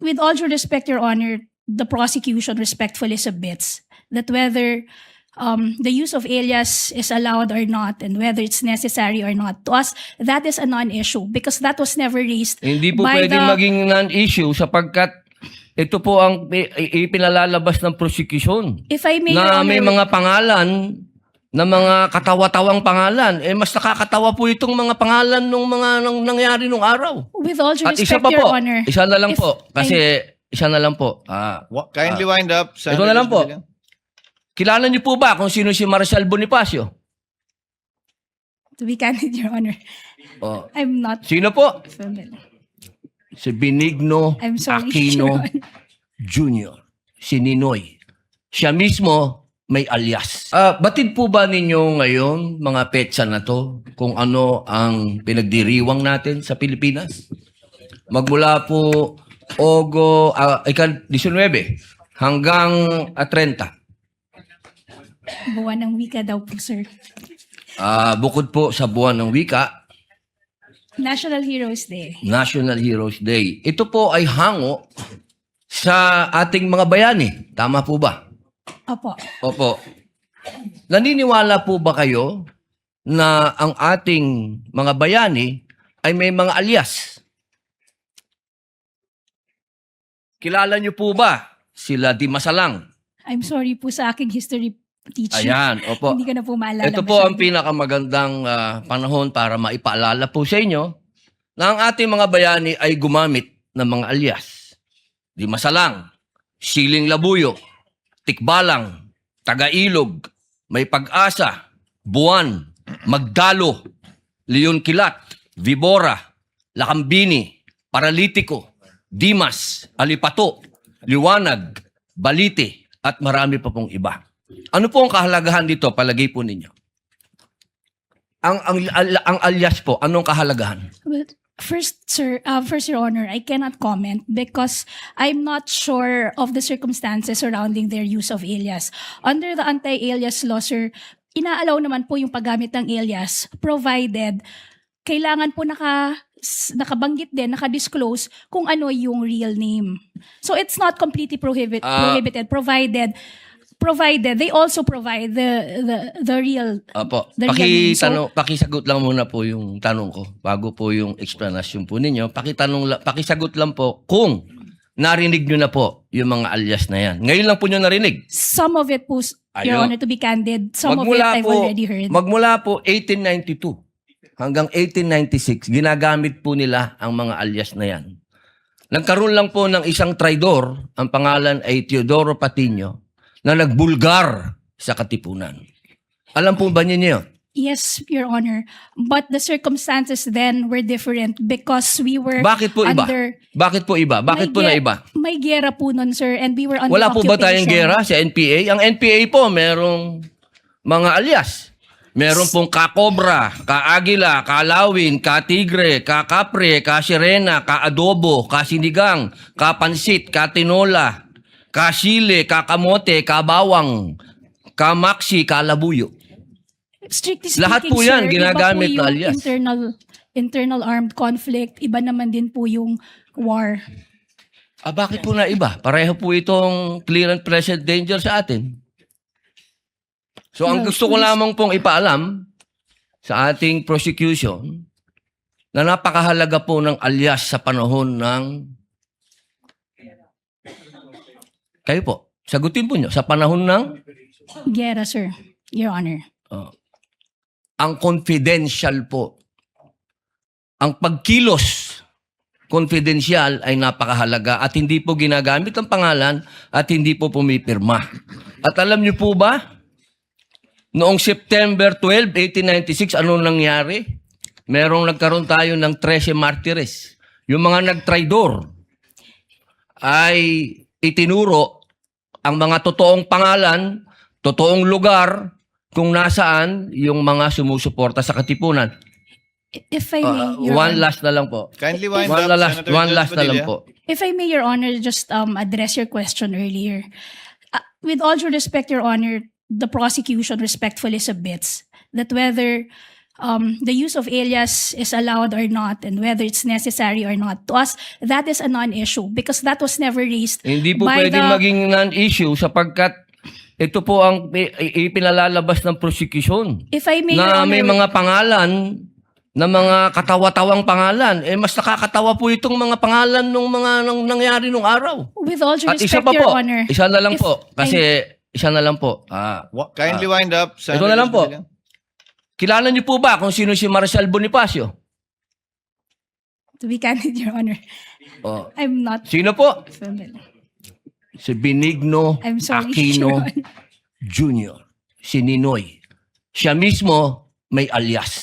with all due respect, Your Honor, the prosecution respectfully submits that whether the use of alias is allowed or not and whether it's necessary or not, to us, that is a non-issue because that was never raised Hindi po by pwedeng the... maging non-issue sapagkat ito po ang ipinalalabas ng prosecution. If I may, Your Na Honor, may mga pangalan, na mga katawa-tawang pangalan. Mas nakakatawa po itong mga pangalan nung mga nangyari nung araw. with all due At isa respect, pa Your po, Honor, isa na lang if po. Kasi isa na lang po. Kindly wind up. Ito na lang po. Kilala niyo po ba kung sino si Marcial Bonifacio? to be candid, Your Honor, Oh. I'm not Sino po? familiar. Si Benigno I'm sorry, Aquino Your Honor. Jr. Si Ninoy. Siya mismo may alias. Batid po ba ninyo ngayon, mga petsa na to, kung ano ang pinagdiriwang natin sa Pilipinas? Magmula po Ogo, 19 hanggang 30. Buwan ng wika daw po, sir. Bukod po sa buwan ng wika, National Heroes Day. National Heroes Day. Ito po ay hango sa ating mga bayani. Tama po ba? Opo. Opo. Naniniwala po ba kayo na ang ating mga bayani ay may mga alias? Kilala niyo po ba sila Di Masalang? I'm sorry po sa aking history teacher. Ayan, opo. Hindi ko na po maalala. Ito po ang pinakamagandang panahon para maipaalala po sa inyo na ang ating mga bayani ay gumamit ng mga alias. Di Masalang, Siling Labuyo, Tikbalang, Tagailog, May Pag-asa, Buwan, Magdalo, Leon Kilat, Vibora, Lakambini, Paralitiko, Dimas, Alipato, Liwanag, Balite, at marami pa pong iba. Ano po ang kahalagahan dito, palagay po ninyo? Ang alias po, anong kahalagahan? Well, first, sir, Your Honor, I cannot comment because I'm not sure of the circumstances surrounding their use of alias. Under the anti-alias law, sir, inaalaw naman po yung paggamit ng alias provided kailangan po nakabanggit din, nakadisclose kung ano yung real name. So it's not completely prohibited provided they also provide the real Opo. the real name. So, Pakisagot lang muna po yung tanong ko bago po yung explanation po ninyo. Pakisagot lang po kung narinig nyo na po yung mga alias na yan. Ngayon lang po nyo narinig. some of it po, Your Ayun. Honor, to be candid, some of it I've already heard. Magmula po 1892 hanggang 1896, ginagamit po nila ang mga alias na yan. Nagkaroon lang po ng isang traidor, ang pangalan ay Teodoro Patino, na nagbulgar sa Katipunan. Alam po ba niyo? Yes, Your Honor. But the circumstances then were different because we were Bakit po iba? under... Bakit po iba? Bakit po na iba? May gera po nun, sir, and we were under Wala po ba tayong occupation. gera sa NPA? Ang NPA po, merong mga alias. Meron pong Ka-Cobra, Ka-Agila, Ka-Lawin, Ka-Tigre, Ka-Kapre, Ka-Sirena, Ka-Adobo, Ka-Sinigang, Ka-Pansit, Ka-Tinola, Ka-Sile, Ka-Kamote, Ka-Bawang, Ka-Maxi, Ka-Labuyo. Strictly speaking, Lahat po yan, sir, ginagamit iba po na yung alias. internal armed conflict, iba naman din po yung war. Bakit po na iba? Pareho po itong clear and present danger sa atin. So, ang Well, gusto ko lamang pong ipaalam sa ating prosecution na napakahalaga po ng alias sa panahon ng... Kayo po, sagutin po nyo. Sa panahon ng... Gera, sir, Your Honor. Ang confidential po. Ang pagkilos confidential ay napakahalaga at hindi po ginagamit ang pangalan at hindi po pumipirma. At alam niyo po ba, noong September 12, 1896, ano nangyari? Nagkaroon tayo ng 13 martires. Yung mga nagtraidor ay itinuro ang mga totoong pangalan, totoong lugar, kung nasaan yung mga sumusuporta sa Katipunan. If I may, Your One Honor. last na lang po. Kindly wind One up, last, Senator one Judge last na lang Padilla. po. If I may, Your Honor, just address your question earlier. With all due respect, Your Honor, the prosecution respectfully submits that whether the use of alias is allowed or not and whether it's necessary or not. To us, that is a non-issue because that was never raised Hindi po by pwedeng the... maging non-issue sapagkat ito po ang ipinalalabas ng prosecution. If I may, Your Na Honor, may mga pangalan, na mga katawa-tawang pangalan. Mas nakakatawa po itong mga pangalan ng mga nangyari nung araw. with all due At respect, isa pa Your po, Honor, isa na lang if po. Kasi isa na lang po. Kindly wind up. Ito na lang po. Kilala niyo po ba kung sino si Marcel Bonifacio? to be candid, Your Honor, Oh. I'm not Sino po? familiar. Si Benigno I'm sorry, Aquino Your Honor. Jr. Si Ninoy. Siya mismo may alias.